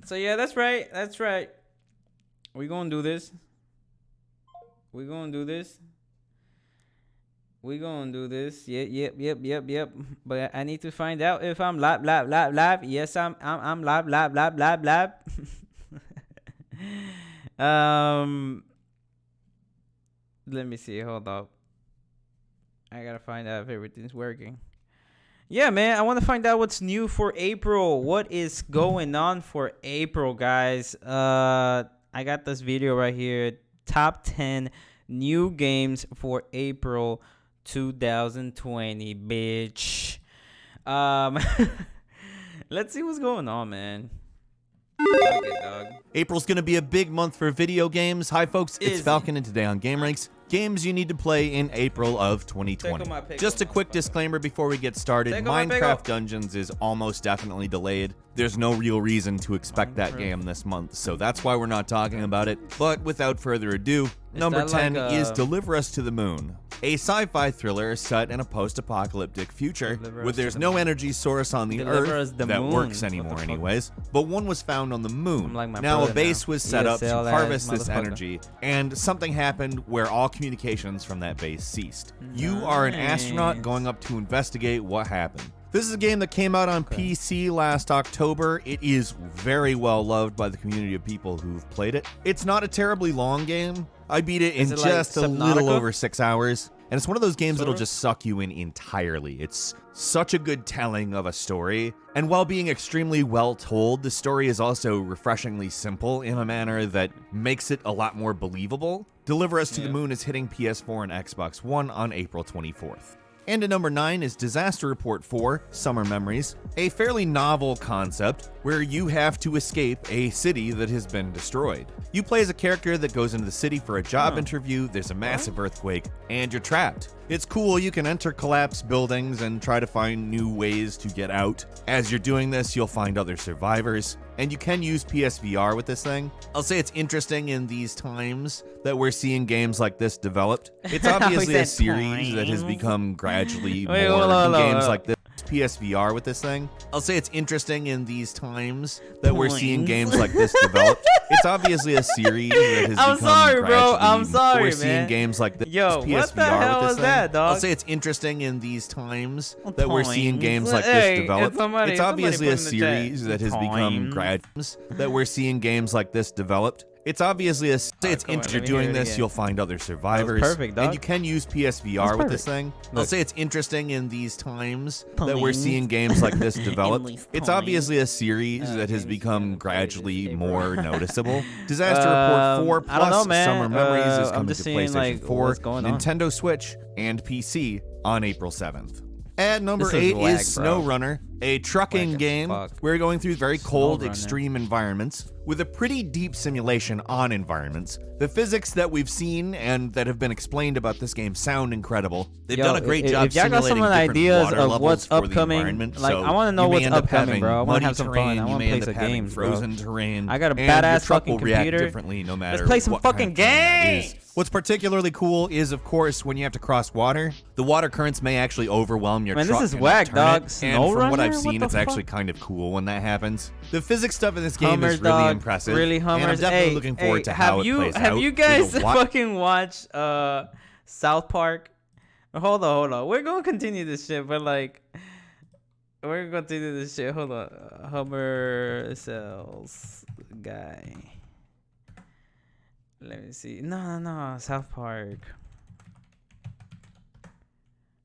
So yeah, that's right. That's right. We gonna do this. We gonna do this. We gonna do this. Yep. But I need to find out if I'm live. Yes, I'm live. um, let me see. Hold up. I gotta find out if everything's working. Yeah, man. I want to find out what's new for April. What is going on for April, guys? I got this video right here. Top 10 new games for April 2020, bitch. Let's see what's going on, man. Dog. April's gonna be a big month for video games. Hi, folks. It's Falcon, and today on Game Ranks, games you need to play in April of 2020. Just a quick disclaimer before we get started. Minecraft Dungeons is almost definitely delayed. There's no real reason to expect that game this month, so that's why we're not talking about it. But without further ado, number 10 is Deliver Us to the Moon, a sci-fi thriller set in a post-apocalyptic future where there's no energy source on the Earth that works anymore anyways, but one was found on the moon. Now a base was set up to harvest this energy, and something happened where all communications from that base ceased. You are an astronaut going up to investigate what happened. This is a game that came out on PC last October. It is very well loved by the community of people who've played it. It's not a terribly long game. I beat it in just a little over 6 hours. And it's one of those games that'll just suck you in entirely. It's such a good telling of a story. And while being extremely well told, the story is also refreshingly simple in a manner that makes it a lot more believable. Deliver Us to the Moon is hitting PS4 and Xbox One on April 24th. And at number 9 is Disaster Report 4, Summer Memories, a fairly novel concept where you have to escape a city that has been destroyed. You play as a character that goes into the city for a job interview, there's a massive earthquake, and you're trapped. It's cool, you can enter collapsed buildings and try to find new ways to get out. As you're doing this, you'll find other survivors, and you can use PSVR with this thing. I'll say it's interesting in these times that we're seeing games like this developed. It's obviously a series that has become gradually more games like this. PSVR with this thing. I'll say it's interesting in these times that we're seeing games like this developed. It's obviously a series that has become sorry, bro. I'm sorry, we're seeing games like this. Yo, PSVR what the hell with this was thing. that, dog? I'll say it's interesting in these times that we're seeing games like this developed. It's obviously a series that has become that we're seeing games like this developed. It's obviously a it's interesting. You're doing this, you'll find other survivors. Perfect, dog. And you can use PSVR with this thing. I'll say it's interesting in these times that we're seeing games like this developed. It's obviously a series that has become gradually more noticeable. Disaster Report 4 plus Summer Memories is coming to PlayStation 4, Nintendo Switch, and PC on April 7th. At number 8 is SnowRunner, a trucking game. We're going through very cold, extreme environments with a pretty deep simulation on environments. The physics that we've seen and that have been explained about this game sound incredible. They've done a great job simulating different ideas of what's upcoming. Like, I want to know what's upcoming, bro. I want to have some fun. I want to play some games, frozen terrain. I got a badass fucking computer. computer. Differently, no matter Let's play some what fucking games. What's particularly cool is, of course, when you have to cross water, the water currents may actually overwhelm your truck. Man, this is whack, dog. And from what I've seen, it's actually kind of cool when that happens. The physics stuff in this game is really impressive. Really Hummers. And I'm definitely looking forward to how it plays out. Have you guys fucking watched South Park? Hold on. We're gonna continue this shit, but like, we're gonna continue this shit. Hold on. Hummer Cells guy. Let me see. No. South Park.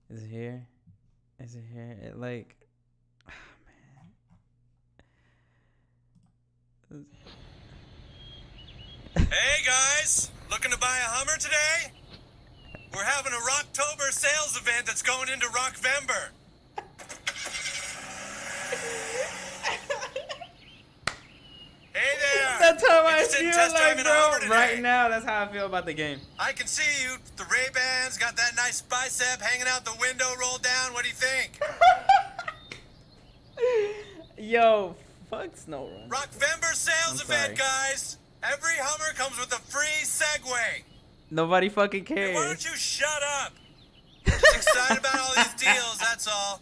Is it here? It like, man. Hey guys, looking to buy a Hummer today? We're having a Rocktober sales event that's going into Rockvember. Hey there! That's how I Interested in feel test like, driving a Hummer bro. today? Right now, that's how I feel about the game. I can see you. The Ray-Bans got that nice bicep hanging out the window, rolled down. What do you think? Yo, fuck SnowRunner. Rockvember sales event, guys. Every Hummer comes with a free Segway. Nobody fucking cares. Hey, why don't you shut up? Just excited about all these deals, that's all.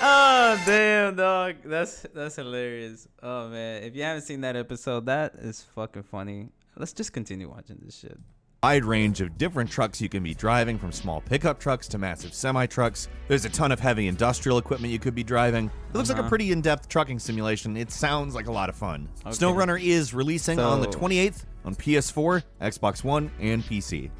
Oh damn, dog. That's hilarious. Oh man, if you haven't seen that episode, that is fucking funny. Let's just continue watching this shit. Wide range of different trucks you can be driving, from small pickup trucks to massive semi-trucks. There's a ton of heavy industrial equipment you could be driving. It looks like a pretty in-depth trucking simulation. It sounds like a lot of fun. Okay. SnowRunner is releasing on the 28th on PS4, Xbox One, and PC.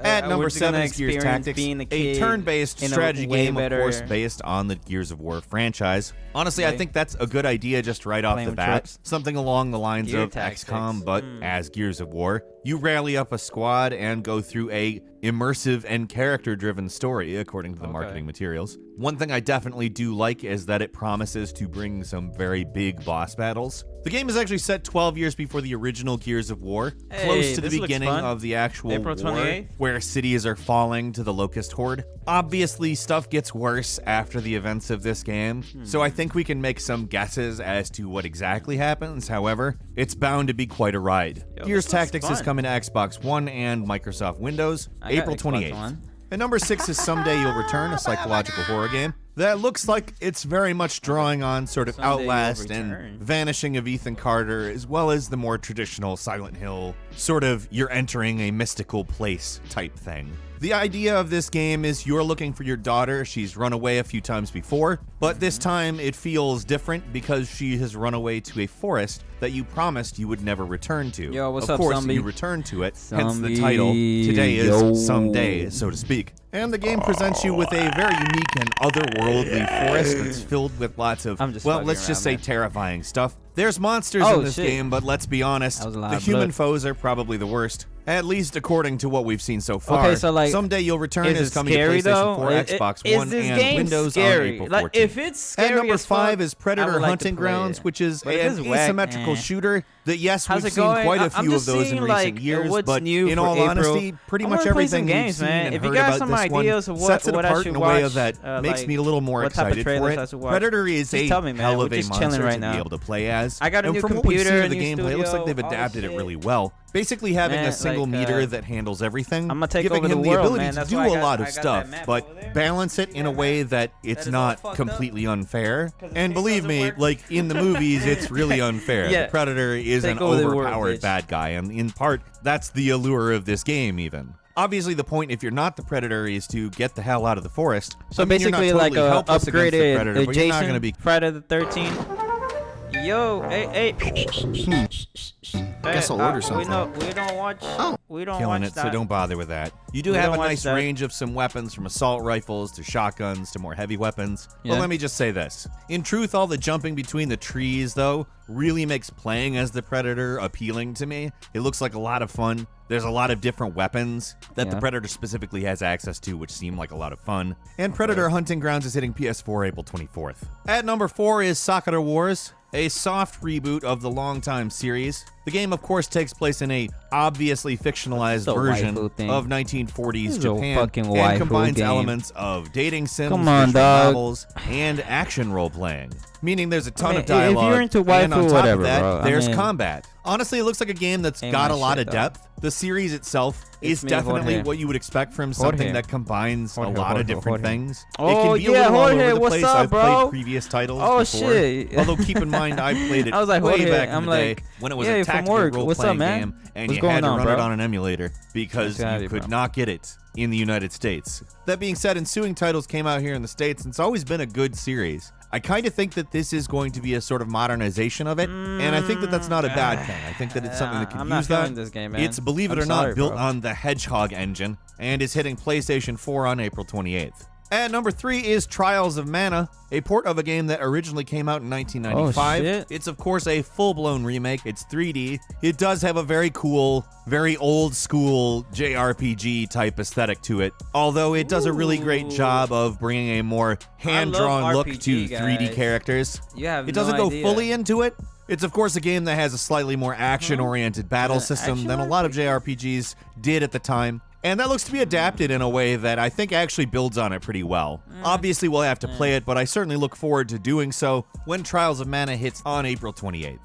At number 7 is Gears Tactics, a turn-based strategy game, of course, based on the Gears of War franchise. Honestly, I think that's a good idea just right off the bat. Something along the lines of XCOM, but as Gears of War. You rally up a squad and go through a immersive and character-driven story, according to the marketing materials. One thing I definitely do like is that it promises to bring some very big boss battles. The game is actually set 12 years before the original Gears of War, close to the beginning of the actual April 28th? war, where cities are falling to the Locust Horde. Obviously, stuff gets worse after the events of this game, so I think we can make some guesses as to what exactly happens. However, it's bound to be quite a ride. Gears Tactics is coming to Xbox One and Microsoft Windows, April 28th. At number 6 is Someday You'll Return, a psychological horror game that looks like it's very much drawing on sort of Outlast and Vanishing of Ethan Carter, as well as the more traditional Silent Hill, sort of you're entering a mystical place type thing. The idea of this game is you're looking for your daughter. She's run away a few times before, but this time it feels different because she has run away to a forest that you promised you would never return to. Yo, what's of up, course, zombie? You return to it, hence the title. Today is Someday, so to speak. And the game presents you with a very unique and otherworldly forest that's filled with lots of, well, let's just say terrifying stuff. There's monsters in this game, but let's be honest, the human foes are probably the worst. At least according to what we've seen so far. Okay, so like, Someday You'll Return is coming to PlayStation 4, Xbox One, and Windows on April 14th. Like, if it's scary at number as 5 is Predator Hunting Grounds, which is an asymmetrical shooter that, yes, we've seen quite a few of those in recent years, but in all honesty, pretty much everything we've seen and heard about this one sets it apart in a way that makes me a little more excited for it. Predator is a hell of a monster to be able to play as. I got a new computer, from what we see of the gameplay, it looks like they've adapted it really well. Basically having a single meter that handles everything, I'm gonna take giving over him the the world, ability to do a lot of stuff, but balance it in a way that it's not completely unfair. And believe me, like in the movies, it's really unfair. The Predator is an overpowered bad guy, and in part, that's the allure of this game even. Obviously, the point, if you're not the Predator, is to get the hell out of the forest. So basically, you're not totally like a upgraded Predator, but you're not gonna be Friday the 13th. Yo, hey. I guess I'll order something. We don't watch. We don't killing watch it, that. so don't bother with that. You do have a nice range of some weapons, from assault rifles to shotguns to more heavy weapons. But let me just say this. In truth, all the jumping between the trees, though, really makes playing as the Predator appealing to me. It looks like a lot of fun. There's a lot of different weapons that the Predator specifically has access to, which seem like a lot of fun. And Predator Hunting Grounds is hitting PS4 April 24th. At number 4 is Sakura Wars, a soft reboot of the longtime series. The game, of course, takes place in a obviously fictionalized version of 1940s Japan and combines elements of dating sims, visual novels, and action role-playing. Meaning there's a ton of dialogue, if you're into and on top of that, bro, there's combat. Honestly, it looks like a game that's got a lot of depth. The series itself is definitely what you would expect from something that combines a lot of different things. It can be a little all over the place. I've played previous titles before. Shit. Although keep in mind, I played it way back in the day when it was a tactical role-playing game, and you had to run it on an emulator because you could not get it in the United States. That being said, ensuing titles came out here in the States, and it's always been a good series. I kind of think that this is going to be a sort of modernization of it, and I think that that's not a bad thing. I think that it's something that can use that. This game, man. It's, believe it or not, built on the Hedgehog engine, and is hitting PlayStation 4 on April 28th. At number 3 is Trials of Mana, a port of a game that originally came out in 1995. Oh, shit. It's, of course, a full-blown remake. It's 3D. It does have a very cool, very old-school JRPG type aesthetic to it, although it does a really great job of bringing a more hand-drawn look to 3D characters. It doesn't go fully into it. It's, of course, a game that has a slightly more action-oriented battle system than a lot of JRPGs did at the time. And that looks to be adapted in a way that I think actually builds on it pretty well. Obviously, we'll have to play it, but I certainly look forward to doing so when Trials of Mana hits on April 28th.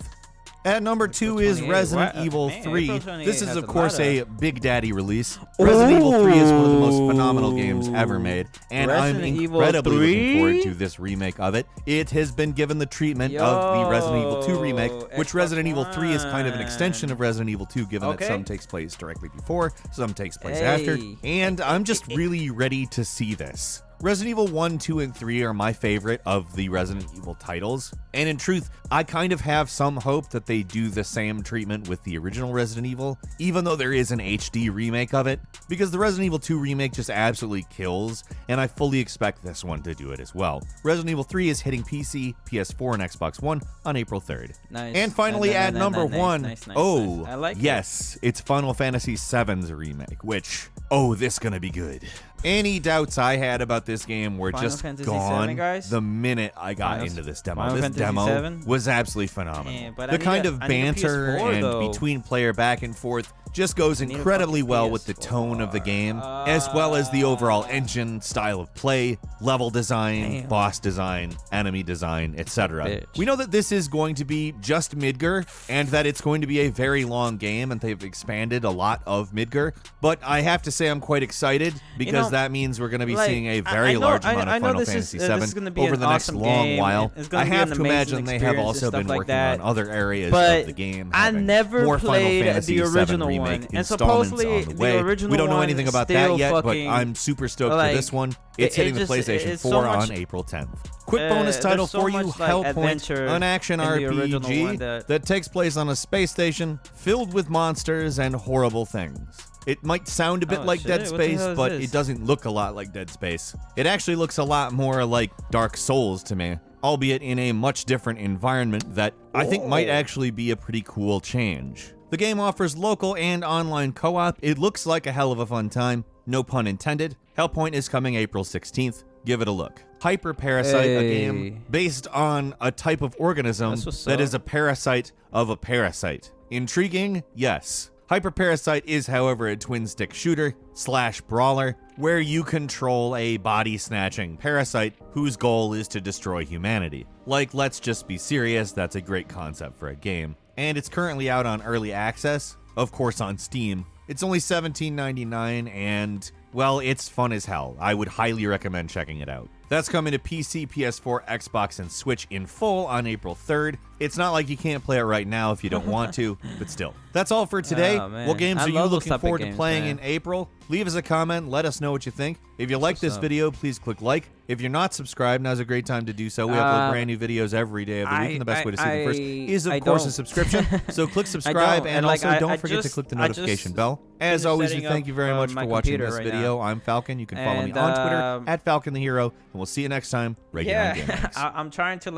At number 2 is Resident Evil 3. This is, of course, a Big Daddy release. Resident Evil 3 is one of the most phenomenal games ever made, and I'm incredibly looking forward to this remake of it. It has been given the treatment of the Resident Evil 2 remake, which Resident Evil 3 is kind of an extension of Resident Evil 2, given that some takes place directly before, some takes place after, and I'm just really ready to see this. Resident Evil 1, 2, and 3 are my favorite of the Resident Evil titles, and in truth, I kind of have some hope that they do the same treatment with the original Resident Evil, even though there is an HD remake of it, because the Resident Evil 2 remake just absolutely kills, and I fully expect this one to do it as well. Resident Evil 3 is hitting PC, PS4, and Xbox One on April 3rd. Nice. And finally, at number 1, I like yes, it's Final Fantasy VII's remake, which, this gonna be good. Any doubts I had about this game were just gone the minute I got into this demo. This demo was absolutely phenomenal. The kind of banter and between player back and forth just goes incredibly well with the tone of the game, as well as the overall engine, style of play, level design, boss design, enemy design, etc. We know that this is going to be just Midgar, and that it's going to be a very long game, and they've expanded a lot of Midgar, but I have to say I'm quite excited, because that means we're going to be seeing a very large amount of Final Fantasy VII over the next long while. I have to imagine they have also been working on other areas of the game. I never played the original one. And supposedly the original we don't know one anything about that yet, but I'm super stoked for this one. It's hitting the PlayStation 4 on April 10th. Quick bonus title for you, Hellpoint, an action RPG that takes place on a space station filled with monsters and horrible things. It might sound a bit like Dead Space, but it doesn't look a lot like Dead Space. It actually looks a lot more like Dark Souls to me, albeit in a much different environment that I think might actually be a pretty cool change. The game offers local and online co-op. It looks like a hell of a fun time, no pun intended. Hellpoint is coming April 16th. Give it a look. Hyper Parasite, a game based on a type of organism that is a parasite of a parasite. Intriguing? Yes. Hyper Parasite is, however, a twin-stick shooter / brawler where you control a body-snatching parasite whose goal is to destroy humanity. Like, let's just be serious, that's a great concept for a game. And it's currently out on early access, of course on Steam. It's only $17.99 and, well, it's fun as hell. I would highly recommend checking it out. That's coming to PC, PS4, Xbox, and Switch in full on April 3rd. It's not like you can't play it right now if you don't want to, but still. That's all for today. What games are you looking forward to playing in April? Leave us a comment. Let us know what you think. If you like this video, please click like. If you're not subscribed, now's a great time to do so. We upload brand new videos every day of the week, and the best way to see them first is, of course, a subscription. So click subscribe, and also don't forget to click the notification bell. As always, we thank you very much for watching this video. I'm Falcon. You can follow me on Twitter at Falcon the Hero, and we'll see you next time. Yeah, I'm trying to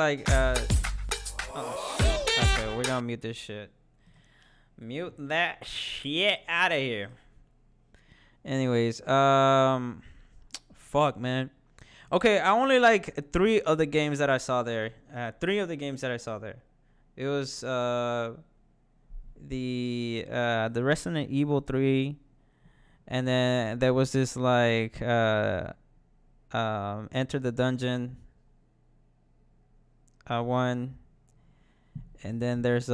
okay, we're gonna mute this shit. Mute that shit out of here. Anyways, fuck, man. Okay, I only like 3 of the games that I saw there. It was the Resident Evil 3, and then there was this like Enter the Dungeon one, and then there's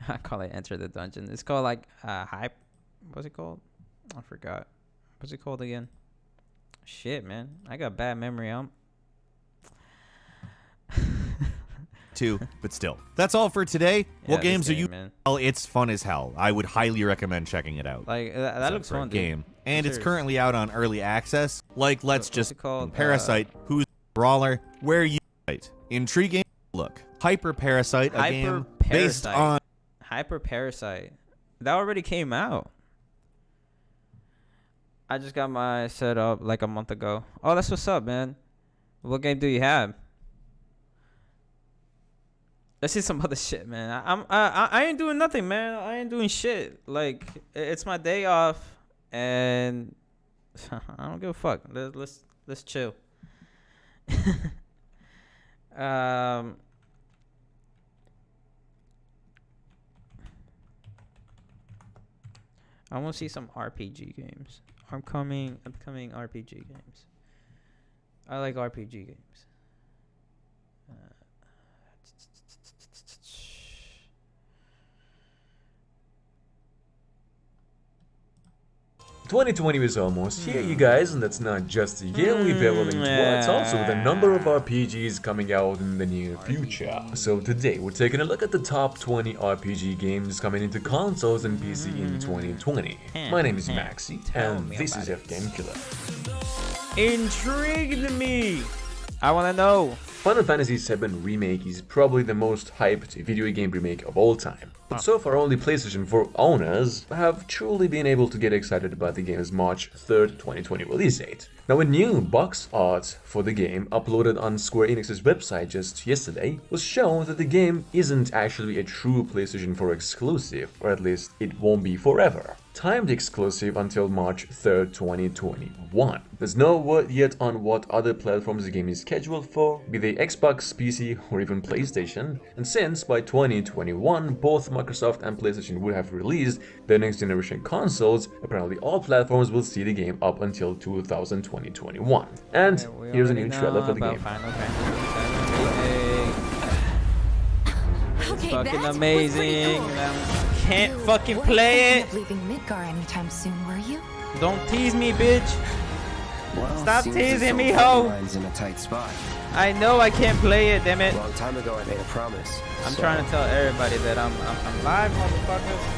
I call it Enter the Dungeon. It's called like Hype. What's it called? I forgot. What's it called again? Shit, man, I got bad memory. But still, that's all for today. What games are you? Well, it's fun as hell. I would highly recommend checking it out. Like that looks fun, game, and it's currently out on early access. Like, let's just Parasite, who's brawler, where you intriguing. Look, Hyper Parasite, a game based on Hyper Parasite. That already came out. I just got my setup like a month ago. Oh, that's what's up, man. What game do you have? Let's see some other shit, man. I ain't doing nothing, man. I ain't doing shit. Like, it's my day off, and I don't give a fuck. Let's chill. I want to see some RPG games. Upcoming RPG games. I like RPG games. 2020 is almost here, you guys, and that's not just a year we're barreling towards, also the number of RPGs coming out in the near future. So today we're taking a look at the top 20 RPG games coming into consoles and PC in 2020. My name is Maxi, and this is F-Game Killer. Intrigued me! I wanna know. Final Fantasy VII Remake is probably the most hyped video game remake of all time. But so far only PlayStation 4 owners have truly been able to get excited about the game's March 3rd, 2020 release date. Now, a new box art for the game uploaded on Square Enix's website just yesterday was shown that the game isn't actually a true PlayStation 4 exclusive, or at least it won't be forever. Timed exclusive until March 3rd, 2021. There's no word yet on what other platforms the game is scheduled for, be they Xbox, PC, or even PlayStation, and since by 2021 both Microsoft and PlayStation would have released their next generation consoles, apparently all platforms will see the game up until 2021. And here's a new trailer for the game. It's fucking amazing. Can't fucking play it. Leaving Midgar anytime soon, were you? Don't tease me, bitch. Well, stop teasing me, ho. In a tight spot. I know I can't play it, damn it. A long time ago, I made a promise. I'm trying to tell everybody that I'm live, motherfuckers.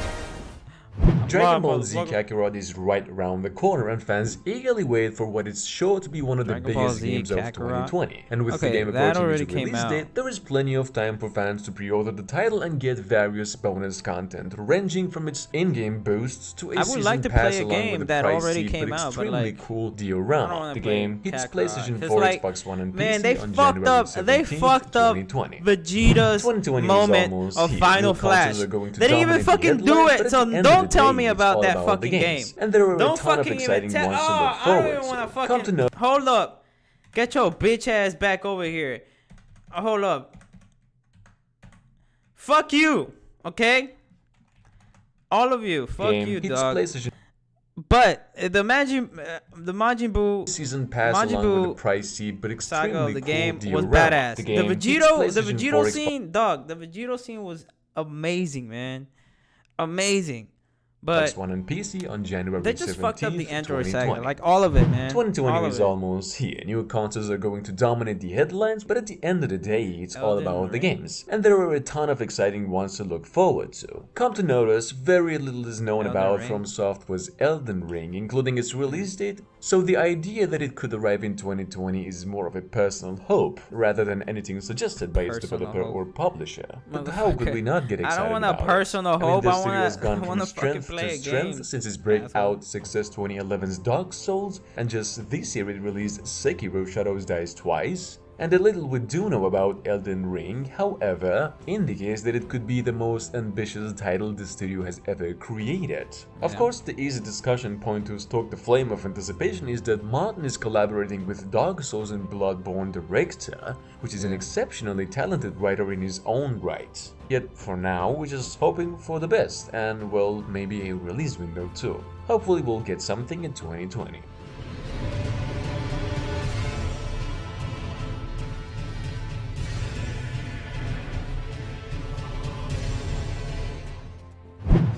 Dragon Ball Z Kakarot is right around the corner, and fans eagerly wait for what is sure to be one of the biggest games of 2020. And with the game approaching its release date, there is plenty of time for fans to pre-order the title and get various bonus content, ranging from its in-game boosts to a season pass along with a pricey but extremely cool diorama. The game hits PlayStation 4, Xbox One, and PC on January 17th, they fucked up 2020. Vegeta's moment of Final Flash. They didn't even fucking do it, so don't tell me about that fucking game. And there are don't a ton of fucking exciting even ones to look forward to. Come to know. Hold up. Get your bitch ass back over here. Hold up. Fuck you. Okay? All of you. Fuck you, dog. But the Majin Buu season pass along with the pricey but extremely saga of the game cool was badass. The Vegito scene, dog. The Vegito scene was amazing, man. Amazing. But Xbox One and PC on January 17th, they just fucked up the Android saga, like all of it, man. 2020 is almost here. New consoles are going to dominate the headlines, but at the end of the day, it's all about the games. And there are a ton of exciting ones to look forward to. Come to notice, very little is known about FromSoftware's Elden Ring, including its release date, so the idea that it could arrive in 2020 is more of a personal hope, rather than anything suggested by its developer or publisher. But how could we not get excited about it? I don't want a personal hope, I want to strength to strength since its breakout success 2011's Dark Souls, and just this year it released Sekiro Shadows Die Twice. And the little we do know about Elden Ring, however, indicates that it could be the most ambitious title the studio has ever created. Of course, the easy discussion point to stoke the flame of anticipation is that Martin is collaborating with Dark Souls and Bloodborne director, which is an exceptionally talented writer in his own right. Yet for now, we're just hoping for the best, and well, maybe a release window too. Hopefully we'll get something in 2020.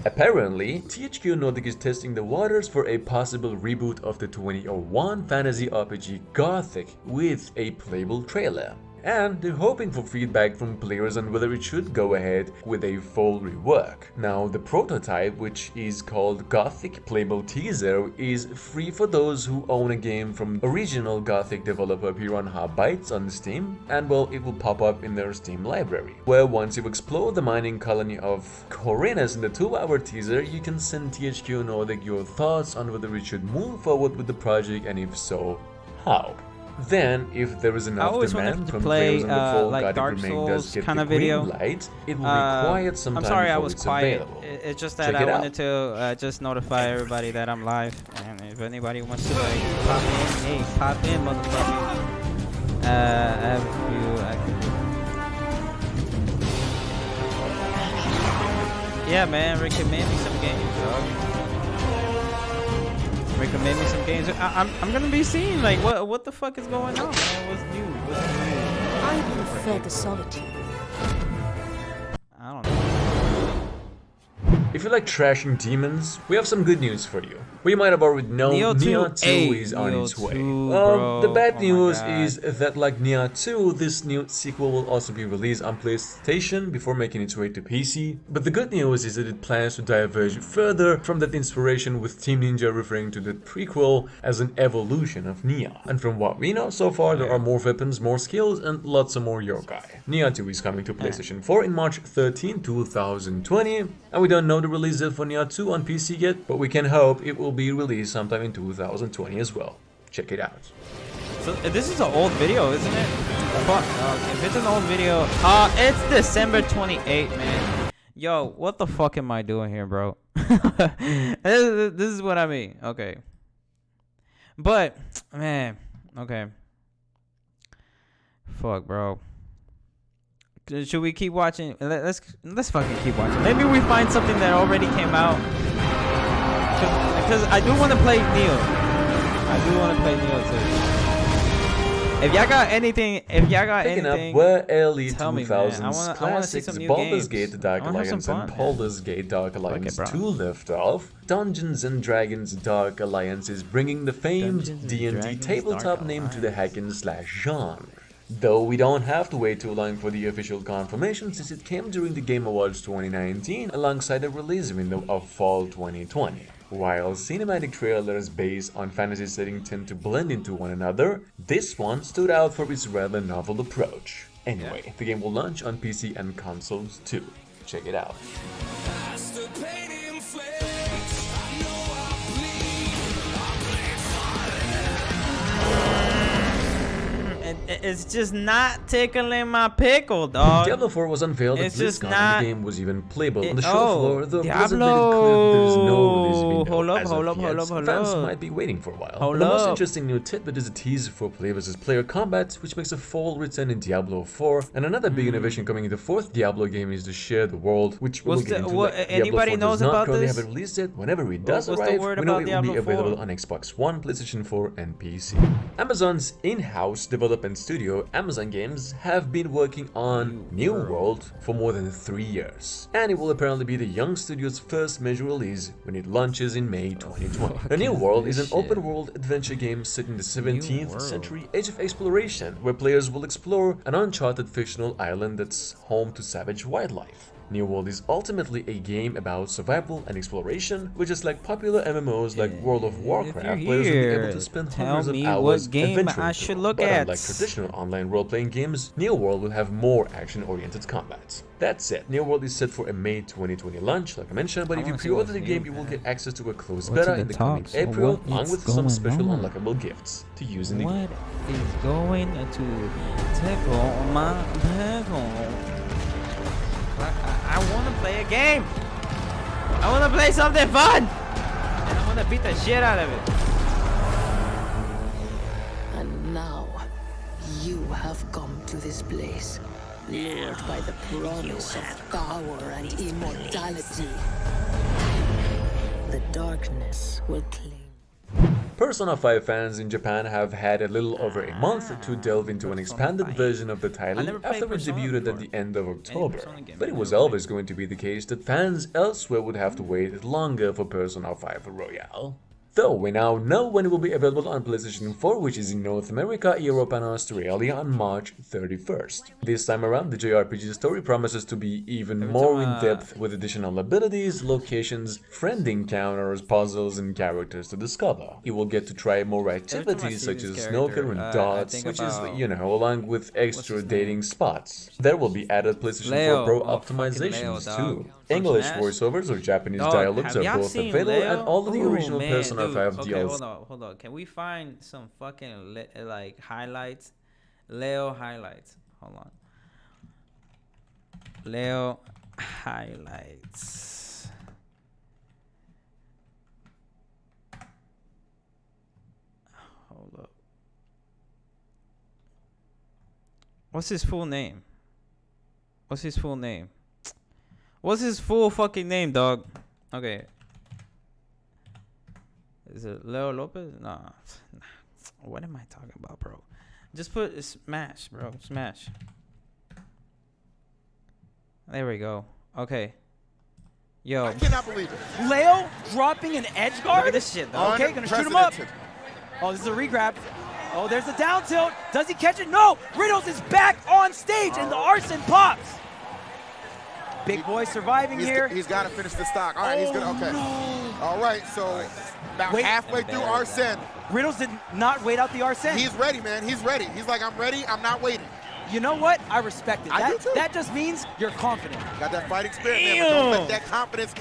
Apparently, THQ Nordic is testing the waters for a possible reboot of the 2001 fantasy RPG Gothic with a playable trailer. And they're hoping for feedback from players on whether it should go ahead with a full rework. Now, the prototype, which is called Gothic Playable Teaser, is free for those who own a game from original Gothic developer Piranha Bytes on Steam, and well, it will pop up in their Steam library, where once you explore the mining colony of Khorinis in the 2-hour teaser, you can send THQ Nordic your thoughts on whether it should move forward with the project, and if so, how. Then, if there is enough demand from players on the full like Gothic remake does get the video. green light, it will be quiet some time before it's available. It's just that I wanted to just notify everybody that I'm live, and if anybody wants to like pop in, hey, pop in, motherfucker. I have a few I can do. Yeah, man, recommend me some games, dog. Recommend me some games. I'm gonna be seeing like what the fuck is going on, man? What's new? I prefer the solitude. I don't know. If you like trashing demons, we have some good news for you. We might have already known Nioh 2 is on its way. The bad news is that like Nioh 2, this new sequel will also be released on PlayStation before making its way to PC. But the good news is that it plans to diverge further from that inspiration, with Team Ninja referring to the prequel as an evolution of Nioh. And from what we know so far, there are more weapons, more skills, and lots of more yokai. Nioh 2 is coming to PlayStation 4 in March 13, 2020, and we don't know the release date for Nioh 2 on PC yet, but we can hope it will be released sometime in 2020 as well. Check it out. So this is an old video, isn't it? Fuck. If it's an old video, it's December 28th, man. Yo, what the fuck am I doing here, bro? This is what I mean. Okay. But man, okay. Fuck, bro. Should we keep watching? Let's fucking keep watching. Maybe we find something that already came out. Because I do want to play Nioh. I do want to play Nioh too. If y'all got anything, Picking up where early tell 2000s me, classics Baldur's Gate Dark Alliance and Baldur's Gate Dark Alliance 2 left off, Dungeons & Dragons Dark Alliance is bringing the famed D&D tabletop name to the hack-and-slash genre. Though we don't have to wait too long for the official confirmation, since it came during the Game Awards 2019 alongside the release window of fall 2020. While cinematic trailers based on fantasy setting tend to blend into one another, this one stood out for its rather novel approach. Anyway, the game will launch on PC and consoles too. Check it out. It's just not tickling my pickle, dog. Diablo 4 was unveiled at BlizzCon and the game was even playable on the show floor, though Blizzard made it Diablo. clear that there is no release window Hold up, as hold of up, yet, hold up, so hold fans up. might be waiting for a while. Hold the most up. interesting new tidbit is a teaser for play versus player combat, which makes a full return in Diablo 4, and another big innovation coming in the fourth Diablo game is the shared world, which we'll get into later. Anybody Diablo 4 knows does not about currently this? have a release date. Whenever it does What's the arrive, word we know about it will be Diablo 4? available on Xbox One, PlayStation 4, and PC. Amazon's in-house development studio, Amazon Games, have been working on New World for more than 3 years, and it will apparently be the young studio's first major release when it launches in May 2020. The New World is an open-world adventure game set in the 17th century age of exploration, where players will explore an uncharted fictional island that's home to savage wildlife. New World is ultimately a game about survival and exploration, which is like popular MMOs like World of Warcraft. Players will be able to spend hundreds of hours adventuring through. But unlike traditional online role-playing games, New World will have more action-oriented combat. That said, New World is set for a May 2020 launch, like I mentioned, but if you pre-order the game, you will get access to a closed beta in the coming April, along with some special unlockable gifts to use in the game. What is going to tickle my pickle? I want to play a game. I want to play something fun. And I want to beat the shit out of it. And now, you have come to this place, lured by the promise of power and immortality. The darkness will claim. Persona 5 fans in Japan have had a little over a month to delve into an expanded version of the title after it debuted at the end of October. But it was always going to be the case that fans elsewhere would have to wait longer for Persona 5 Royal. Though we now know when it will be available on PlayStation 4, which is in North America, Europe and Australia on March 31st. This time around, the JRPG story promises to be even more in-depth, with additional abilities, locations, friend encounters, puzzles and characters to discover. You will get to try more activities such as snooker and darts, which is, you know, along with extra dating spots. There will be added PlayStation 4 Pro optimizations too. English voiceovers or Japanese dialogues are both available, and all of the original Persona 5 DLC. Hold on. Can we find some fucking like highlights? Leo highlights. Hold on. Leo highlights. Hold up. What's his full name? What's his full name? What's his full fucking name, dog? Okay. Is it Leo Lopez? Nah. What am I talking about, bro? Just put Smash, bro. Smash. There we go. Okay. Yo. I cannot believe it. Leo dropping an edge guard? Look at this shit, though. Okay, gonna shoot him up. Unprecedented. Oh, this is a regrab. Oh, there's the down tilt. Does he catch it? No! Riddles is back on stage, and the arson pops. Big boy surviving here. He's got to finish the stock. All right, he's gonna. Okay. No. All right, so about halfway through Arsene. Riddles did not wait out the Arsene. He's ready, man. He's ready. He's like, I'm ready. I'm not waiting. You know what? I respect it. I do too. That just means you're confident. Got that fighting spirit, man. But don't let that confidence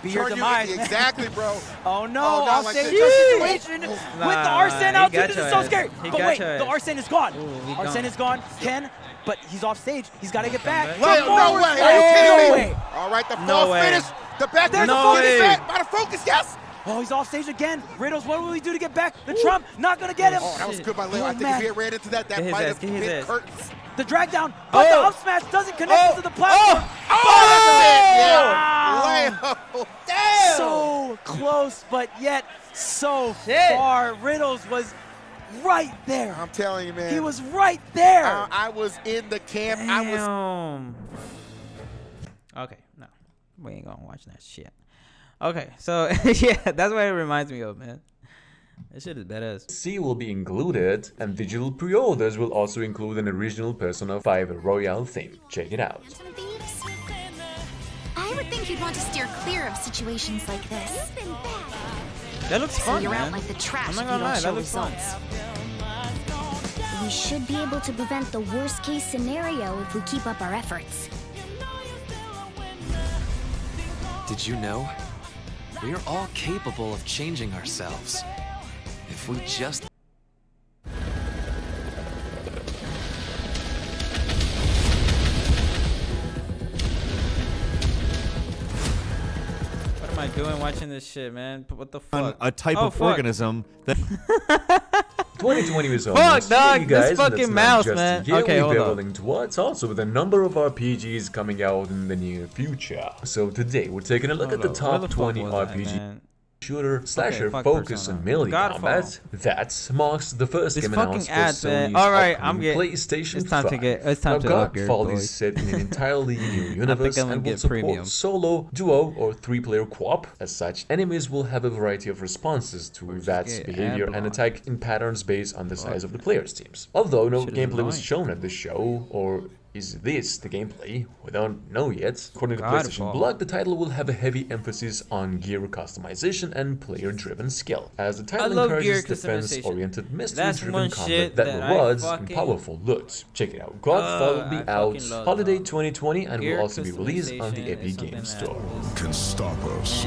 Be your turn demise. you. Exactly, bro. Oh no! Oh, not like Offstage this. situation with the Arsene out. This is so scary. He But got wait, your the ass. Arsene is gone. Ooh, he Arsene gone. is gone. Ken, but he's off stage. He's got to get back. back. Leo, no Forward way. smash. Are you kidding No me? way. All right, the No false way. finish. The back. There's No the focus. way. Back. By the focus, yes. Oh, he's off stage again. Riddles, what will he do to get back? The Trump not gonna get him. Oh, that was good by Leo. Oh, I think man. if he had ran into that Get his might ass, have get his hit ass. curtains. The drag down, but the up smash doesn't connect to the platform. Yeah. Leo. Damn. So close, but yet so Shit. far. Riddles was right there. I'm telling you, man. He was right there. I was in the camp. I was. Damn. Okay, no, we ain't gonna watch that shit. Okay, so yeah, that's what it reminds me of, man. This shit is badass. C will be included, and digital pre-orders will also include an original Persona 5 Royale theme. Check it out. I would think you'd want to steer clear of situations like this. That looks So fun, you're man. out like the trash I'm if not you gonna don't lie, show that looks fun. results. We should be able to prevent the worst case scenario if we keep up our efforts. Did you know? We're all capable of changing ourselves. If we just... What am I doing watching this shit, man? What the fuck? A type Oh, of fuck. organism that 2020 was Fuck, almost dog, here, this guys, and fucking that's not mouse, just man. the year Okay, we're hold up. barreling towards, also with a number of RPGs coming out in the near future. So today we're taking a look at the Hold up, where top the fuck 20 was that, RPG man? shooter slasher fuck focus Persona. on melee Godfall. combat. That marks the first This game fucking announced for ads, man. Sony's Alright, I'm upcoming getting- PlayStation it's time 5. to get- it's time Now, to upgrade, Godfall boys. is set in an entirely new universe I'm gonna and will get support premium. solo, duo, or 3-player co-op. As such, enemies will have a variety of responses to that get behavior ad and block. attack in patterns based on the size of the player's teams. Although no Shit is gameplay was annoying. shown at the show, or is this the gameplay? We don't know yet. According to PlayStation Godfall. Blog, the title will have a heavy emphasis on gear customization and player-driven skill, as the title love gear encourages customization. defense-oriented, That's mystery-driven one combat shit that that I rewards and fucking- powerful looks. Check it out. Godfall will I be out fucking love holiday that. 2020 and Gear will also be released on the customization Epic is something Games that Store. is- Can stop us.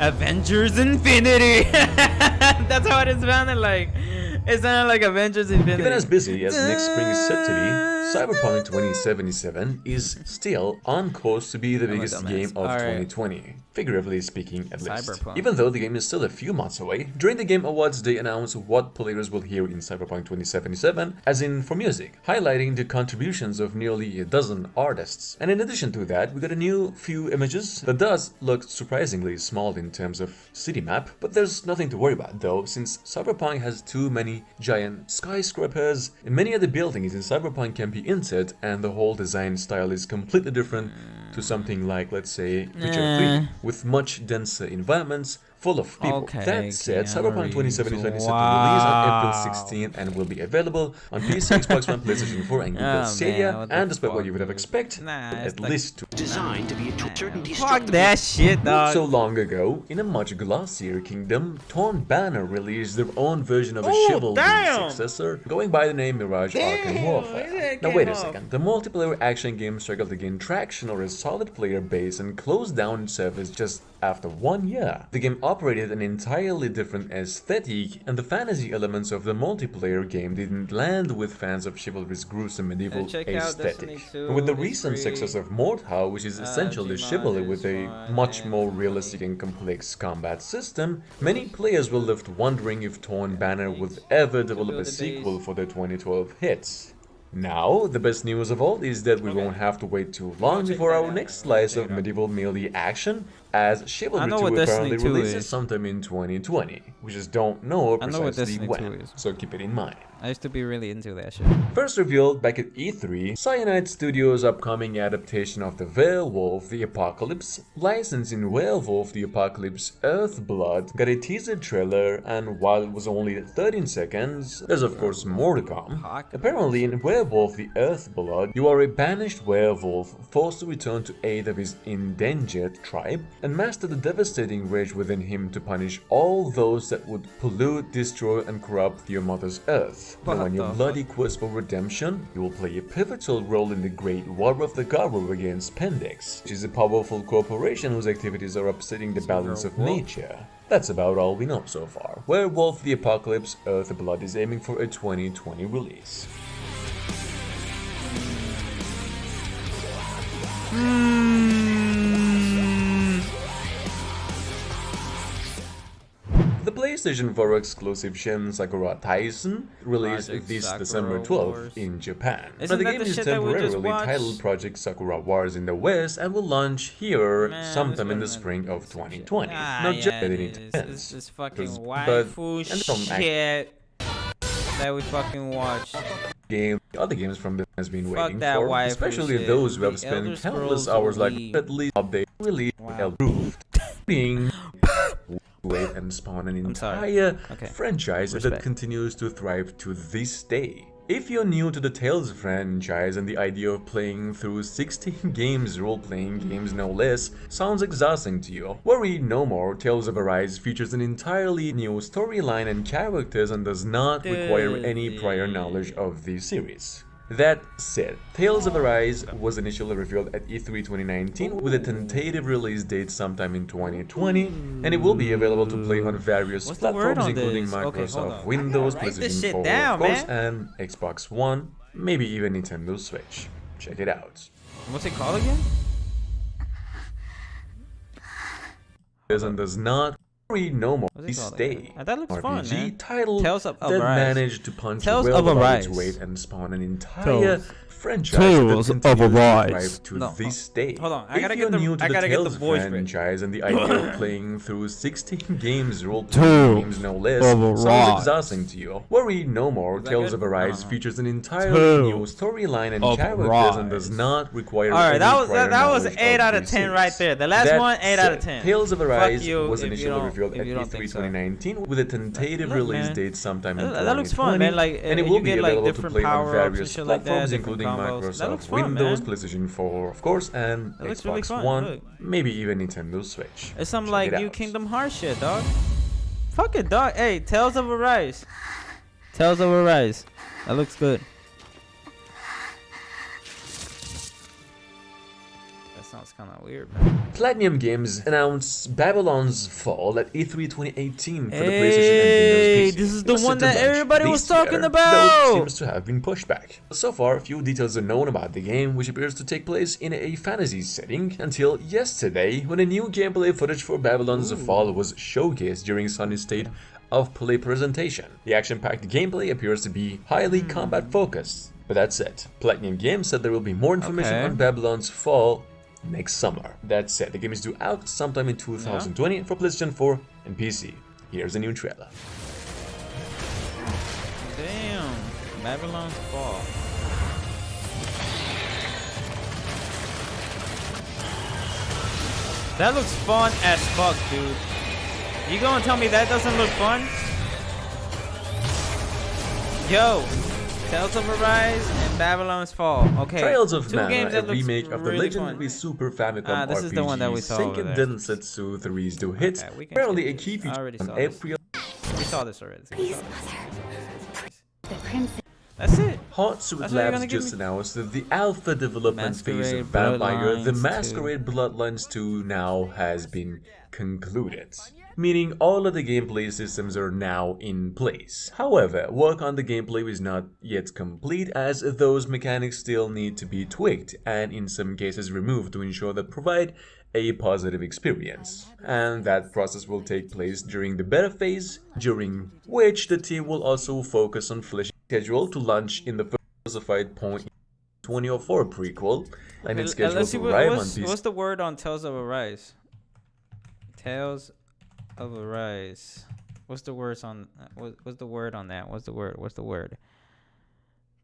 Avengers Infinity. That's how it sounded like. It sounded like Avengers Infinity. Even as busy as next spring is set to be, Cyberpunk 2077 is still on course to be the I'm a biggest dumbass. game of Alright. 2020, figuratively speaking at least. Cyberpunk. Even though the game is still a few months away, during the Game Awards they announced what players will hear in Cyberpunk 2077, as in for music, highlighting the contributions of nearly a dozen artists. And in addition to that, we got a new few images that does look surprisingly small in terms of city map, but there's nothing to worry about though, since Cyberpunk has too many giant skyscrapers, and many of the buildings in Cyberpunk can be inset, and the whole design style is completely different to something like, let's say, Witcher 3, with much denser environments full of people. Okay, That said, Keanu Cyberpunk 2077 is set to Reeves. release on Wow. April 16th and will be available on PC, Xbox One, PlayStation 4, and Google Oh, man, Stadia. what the And despite what fuck, you would have dude. expected, Nah, at it's like- least two. Designed to be a certain Fuck destructible. that shit, Not dog. so long ago, in a much glossier kingdom, Torn Banner released their own version of a Oh, chivalry damn! successor, going by the name Mirage Arkham Warfare. it Now came wait a off. second, the multiplayer action game struggled to gain traction or a solid player base and closed down its service just after 1 year. The game operated an entirely different aesthetic, and the fantasy elements of the multiplayer game didn't land with fans of chivalry's gruesome medieval check out Destiny aesthetic. 2, And with the it's recent free. success of Mordhau, which is essentially Gmod chivalry is with a fine, much and more it's realistic and complex combat system, many players were left wondering if Torn Banner would ever develop build a a sequel base. for the 2012 hits. Now, the best news of all is that we won't have to wait too long before our next slice of medieval melee action as Chivalry 2 apparently Destiny 2 releases is. sometime in 2020. We just don't know I know what precisely Destiny 2 when, is. so keep it in mind. I used to be really into that shit. First revealed back at E3, Cyanide Studios' upcoming adaptation of the Werewolf the Apocalypse, licensed in Werewolf the Apocalypse Earthblood, got a teaser trailer, and while it was only 13 seconds, there's of course more to come. Apparently in Werewolf the Earthblood, you are a banished werewolf forced to return to aid of his endangered tribe, and master the devastating rage within him to punish all those that would pollute, destroy, and corrupt your mother's earth. And on your bloody quest for redemption, you will play a pivotal role in the Great War of the Garou against Pendex, which is a powerful corporation whose activities are upsetting the balance of nature. That's about all we know so far. Werewolf the Apocalypse Earthblood is aiming for a 2020 release. The PlayStation 4 exclusive Shin Sakura Taisen released this December 12th in Japan. Now, the game is temporarily titled Project Sakura Wars in the West and will launch here sometime in the spring of 2020. Not just that it intends. This fucking waifu shit that we fucking watched. Other games from them has been waiting that for, especially shit. those who have spent countless hours like at least update release approved being wait and spawn an entire franchise that continues to thrive to this day. If you're new to the Tales franchise and the idea of playing through 16 games, role-playing games no less, sounds exhausting to you, worry no more. Tales of Arise features an entirely new storyline and characters and does not require any prior knowledge of the series. That said, Tales of Arise was initially revealed at E3 2019 with a tentative release date sometime in 2020, and it will be available to play on various platforms including Microsoft Windows, PlayStation 4 of course, and Xbox One, maybe even Nintendo Switch. Check it out. What's it called again? And does not no more this day. That looks fun, man. Titled Tales of that Arise. managed to punch Tales well of above Arise. its weight and spawn an entire franchise Tales that of continues to Arise. thrive to this day. Hold on, I If gotta you're get the new to the Tales voice bit. franchise and the idea of playing through 16 games, role-playing Tales games no less, of sounds Arise. exhausting to you. Worry no more. that Tales good? of Arise features an entirely Tales new storyline and of characters and Arise. does not require All right, any that was prior that was knowledge 8 of out the of 10 series. right there. The last That one, 8 out of said, 10. Tales of Arise you was if you initially don't- revealed if at you don't E3 think so. 2019 with a tentative Look, release man. date sometime in That looks fun, 2020, man. Like, and it you will be get, like, available to different play on power-ups and various shit like that, platforms different including combos. That looks Microsoft fun, Windows, man. PlayStation 4 of course, and That looks really Xbox fun, One, look. maybe even Nintendo Switch. It's some Check like it new out. Kingdom Hearts shit, dog. Fuck it, dog. Hey, Tales of Arise. Tales of Arise. That looks good. That sounds kind of weird, man. Platinum Games announced Babylon's Fall at E3 2018 for the PlayStation and Windows PC. This is It the was set one to that launch everybody this was talking year, about. though it seems to have been pushed back. So far, few details are known about the game, which appears to take place in a fantasy setting, until yesterday, when a new gameplay footage for Babylon's Fall was showcased during Sony's State of Play presentation. The action-packed gameplay appears to be highly combat-focused. But that's it. Platinum Games said there will be more information Okay. on Babylon's Fall next summer. That said, the game is due out sometime in 2020 for PlayStation 4 and PC. Here's a new trailer. Damn. Babylon's Fall. That looks fun as fuck, dude. You gonna tell me that doesn't look fun? Yo, Tales of Arise and Babylon's Fall. Okay, Trials of two Mana, games a that looks remake of the really legendary fun. Super Famicom This RPG is the one that we saw over Seiken there. Densetsu 3's to hit. Okay, we can Apparently a skip key this. I feature already on saw this. April. We saw this already. Please, Mother. The crimson. That's it. Hotsuit That's what you're Labs gonna give just me? announced that the alpha development phase of Masquerade Vampire The Bloodlines 2. Masquerade Bloodlines 2 now has been concluded, meaning all of the gameplay systems are now in place. However, work on the gameplay is not yet complete, as those mechanics still need to be tweaked and in some cases removed to ensure that provide a positive experience. And that process will take place during the beta phase, during which the team will also focus on fleshing schedule to launch in the first specified point in 2004 prequel, and it's scheduled Let's see to arrive on what's PC. the word on Tales of Arise? Tales of Arise. What's the words on? What's the word on that? What's the word?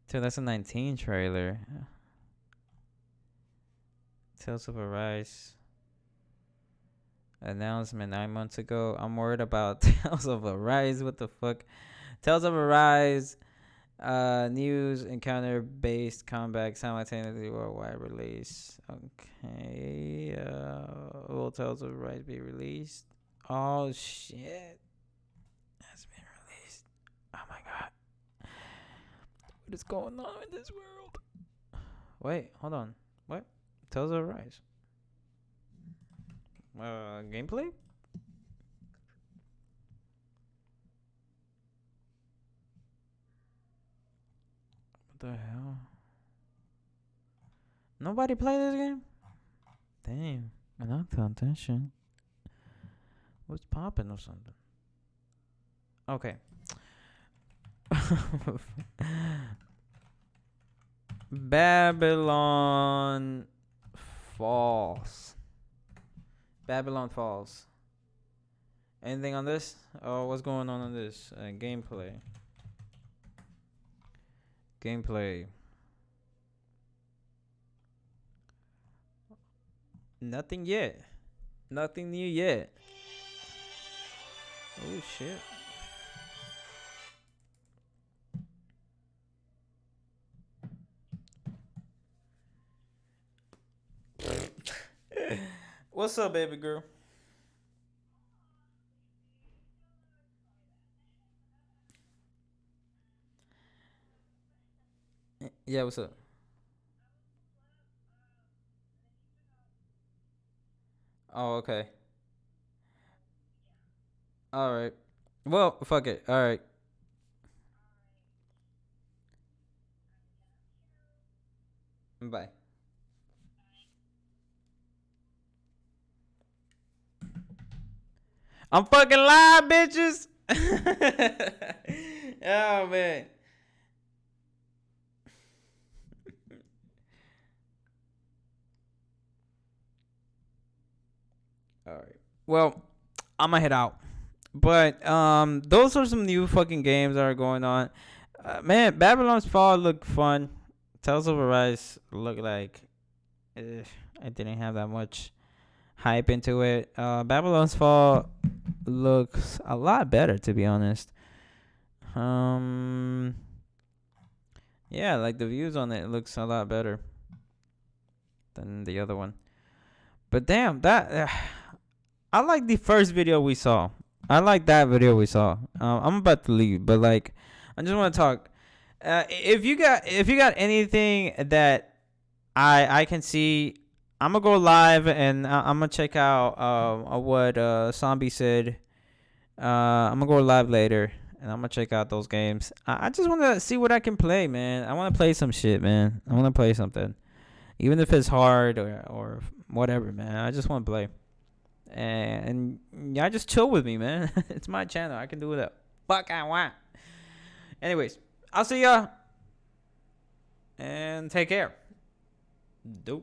2019 trailer. Tales of Arise. Announcement 9 months ago. I'm worried about Tales of Arise. What the fuck? Tales of Arise. News encounter based combat simultaneously worldwide release. Okay. Will Tales of Arise be released? Oh shit. That's been released. Oh my god. What is going on in this world? Wait, hold on. What? Tales of Arise. Gameplay? What the hell? Nobody play this game? Damn. I'm not paying attention. What's popping or something? Okay. Babylon Falls. Babylon Falls. Anything on this? Oh, what's going on this? Gameplay. Nothing yet. Nothing new yet. Oh shit. What's up, baby girl? Yeah, what's up? Oh, okay. All right. Well, fuck it. All right. Bye. I'm fucking live, bitches. Oh, man. All right. Well, I'm gonna head out. But those are some new fucking games that are going on. Man, Babylon's Fall looked fun. Tales of Arise looked like I didn't have that much hype into it. Babylon's Fall looks a lot better, to be honest. Yeah, like the views on it looks a lot better than the other one. But damn, that I like the first video we saw. I like that video we saw. I'm about to leave, but like, I just want to talk. If you got anything that I can see, I'm gonna go live and I'm gonna check out what Zombie said. I'm gonna go live later and I'm gonna check out those games. I just want to see what I can play, man. I want to play some shit, man. I want to play something, even if it's hard or whatever, man. I just want to play. And y'all just chill with me, man. It's my channel. I can do whatever fuck I want. Anyways, I'll see y'all. And take care. Deuce.